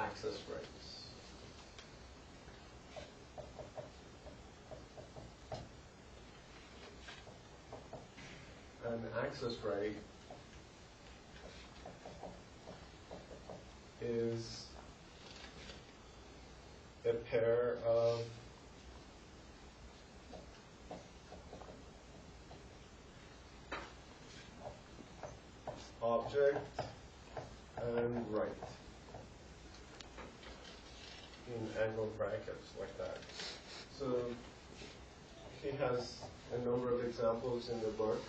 access rights. An access right is a pair of object and right in angle brackets like that. So he has a number of examples in the book.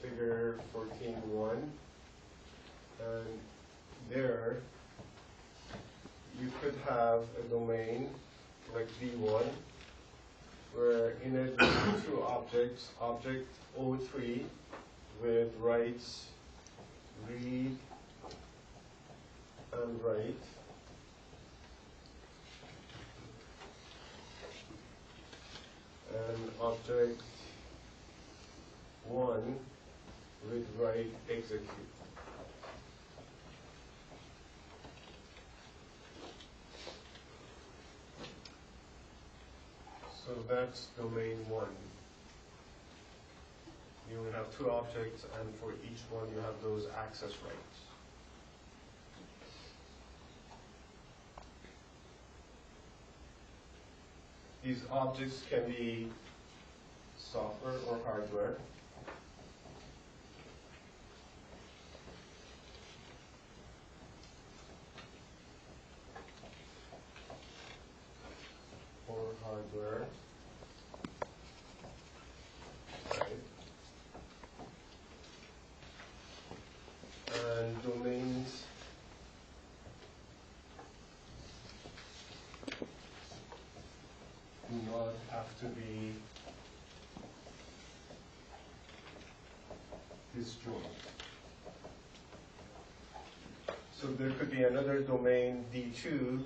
Figure 14.1, and there you could have a domain like V1 where in it there are two objects, object O3 with rights read and write, and object 1 with write execute. So that's domain 1. You will have two objects, and for each one you have those access rights. These objects can be software or hardware. Hardware, right? And domains do not have to be disjoint. So there could be another domain D2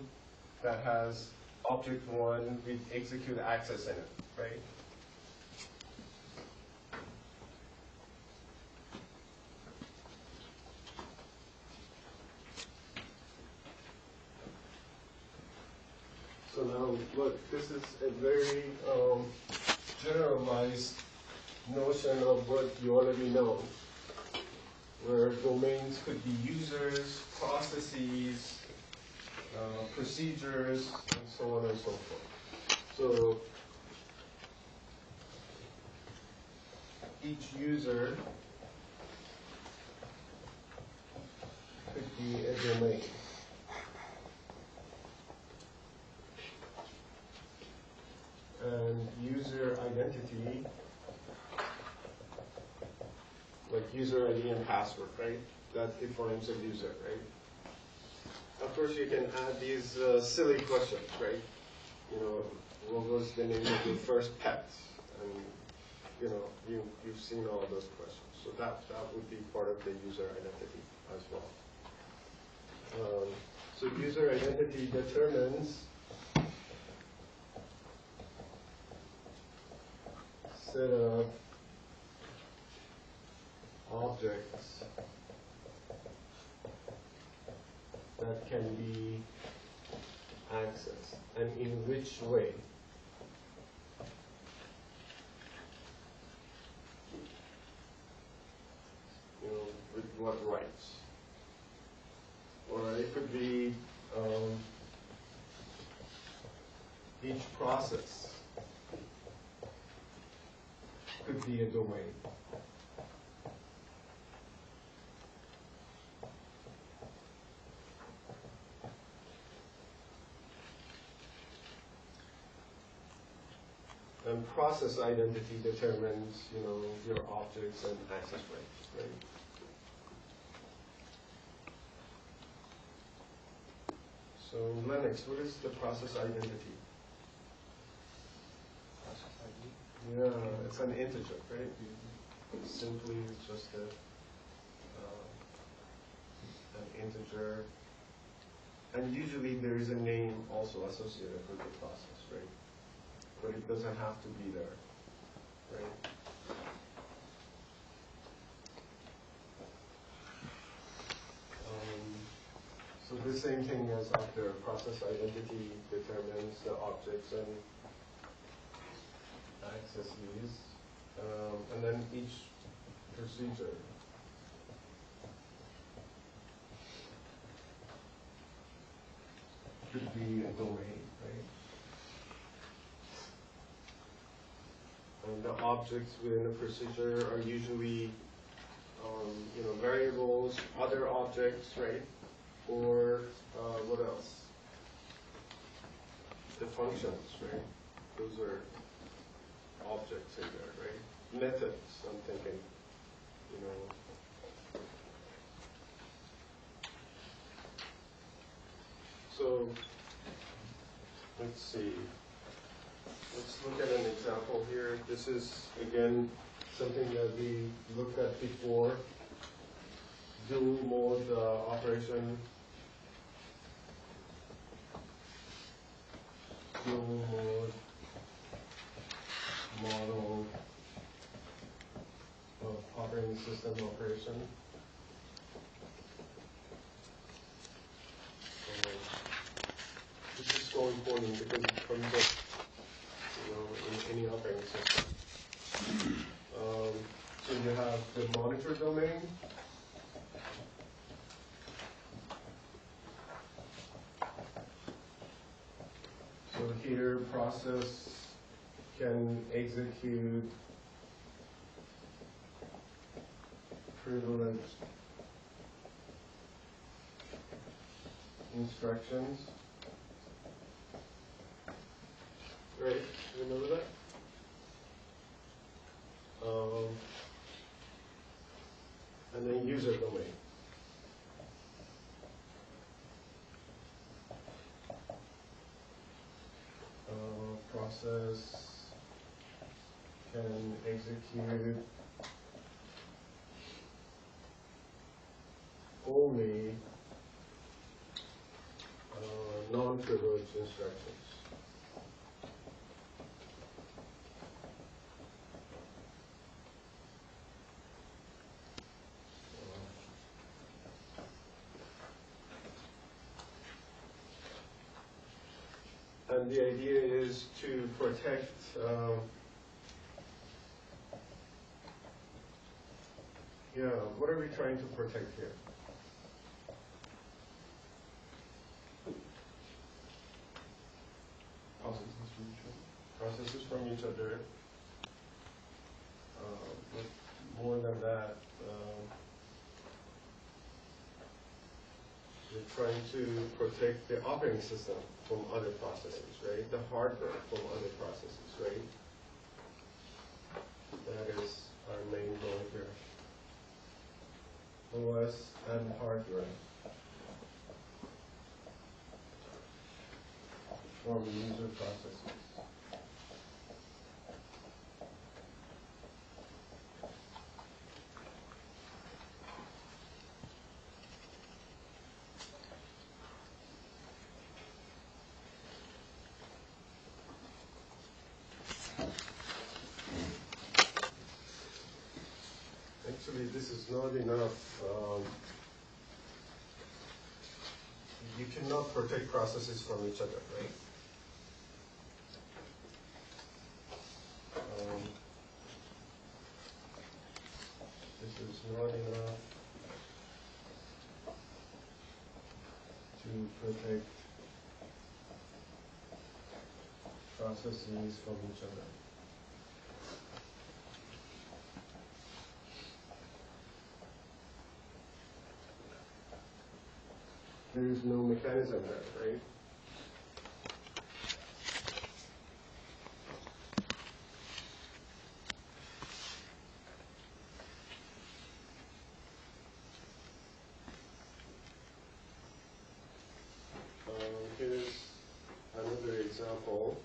that has object 1 with execute access in it, right? So now, look, this is a very generalized notion of what you already know, where domains could be users, processes, procedures, and so on and so forth. So each user could be a domain. And user identity, like user ID and password, right? That defines a user, right? Of course, you can add these silly questions, right? You know, what was the name of your first pet? And you know, you've seen all those questions. So that would be part of the user identity as well. So user identity determines set of objects that can be accessed, and in which way. You know, with what rights. Or it could be each process could be a domain. And process identity determines, you know, your objects and access rights, right? So Linux, what is the process identity? Process ID? Yeah, it's an integer, right? It's simply just an integer. And usually there is a name also associated with the process, right? But it doesn't have to be there, right? the same thing as after process identity determines the objects and accesses, and then each procedure could be a domain, right? And the objects within a procedure are usually, variables, other objects, right? Or what else? The functions, right? Those are objects in there, right? Methods, I'm thinking, So, let's see. Let's look at an example here. This is, again, something that we looked at before. Dual mode operation. Dual mode model of operating system operation. This is so important because it comes up, in any operating system. So you have the monitor domain. So here, process can execute privileged instructions. Right, remember that? And then user domain. Process can execute only non-privileged instructions. And the idea is to protect what are we trying to protect here? Processes from each other. But more than that, we're trying to protect the operating system from other processes, right? The hardware from other processes, right? That is our main goal here. OS and hardware from user processes. Actually, this is not enough. You cannot protect processes from each other, right? This is not enough to protect processes from each other. There is no mechanism there, right? Here's another example.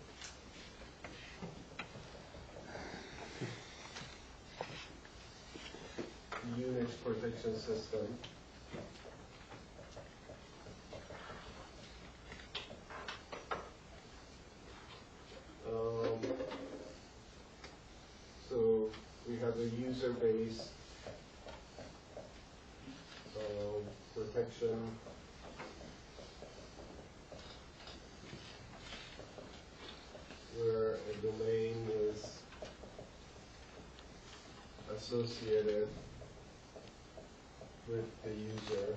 Unix protection system. So we have a user-based protection associated with the user,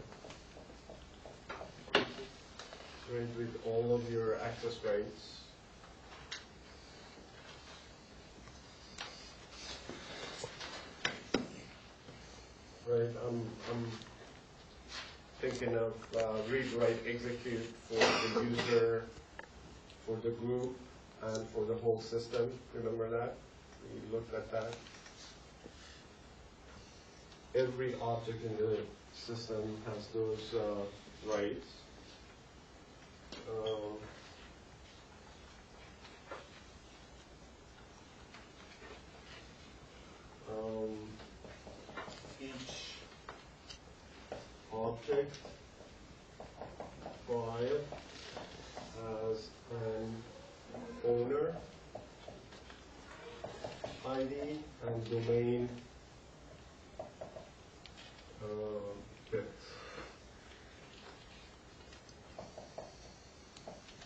right, with all of your access rights. Right, I'm thinking of read, write, execute for the user, for the group, and for the whole system. Remember that? We looked at that. Every object in the system has those rights. Each object file has an owner, ID, and domain bit,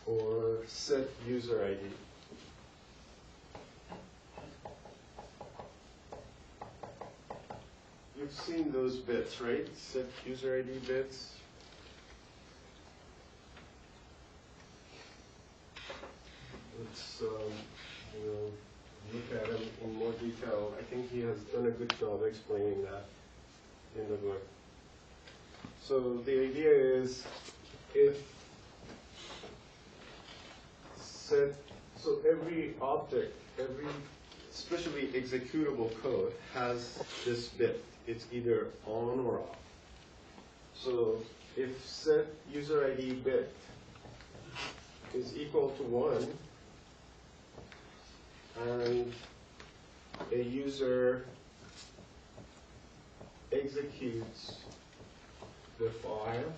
or set user ID. You've seen those bits, right? Set user ID bits. Let's look at them in more detail. I think he has done a good job explaining that in the book. So the idea is, if set, so every object, every especially executable code has this bit. It's either on or off. So if set user ID bit is equal to 1, and a user executes the file,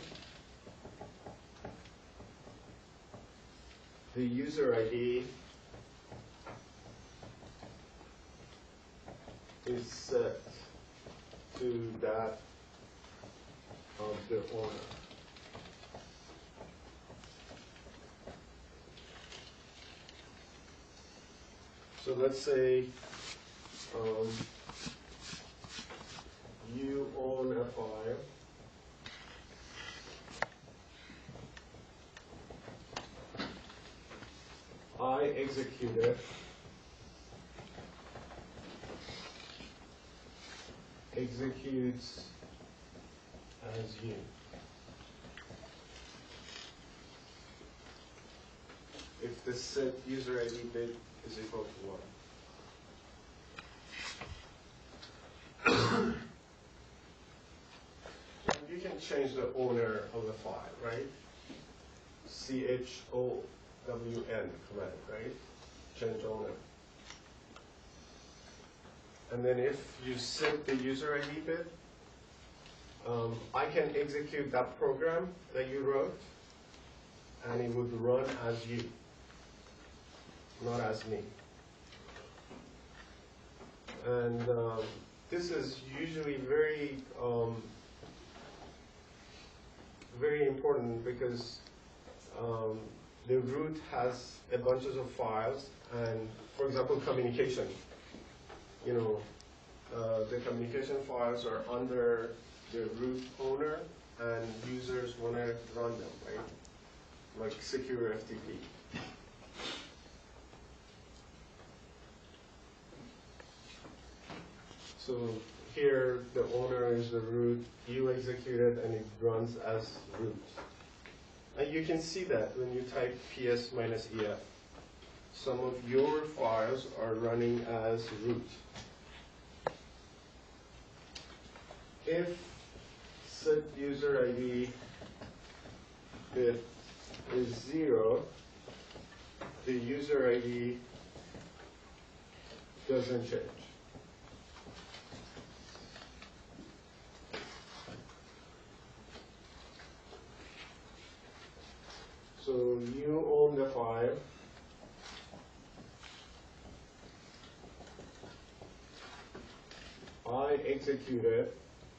the user ID is set to that of the owner. So let's say you own a file. I execute it. Executes as you. If the set user ID bit is equal to 1. You can change the owner of the file, right? CHOWN command, right? Change owner. And then if you set the user ID bit, I can execute that program that you wrote, and it would run as you, not as me. And this is usually very, very important because the root has a bunch of files, and for example, communication. The communication files are under the root owner, and users want to run them, right? Like secure FTP. So here, the owner is the root, you execute it, and it runs as root. And you can see that when you type ps-ef. Some of your files are running as root. If set user ID bit is 0, the user ID doesn't change. So you own the file. I execute it.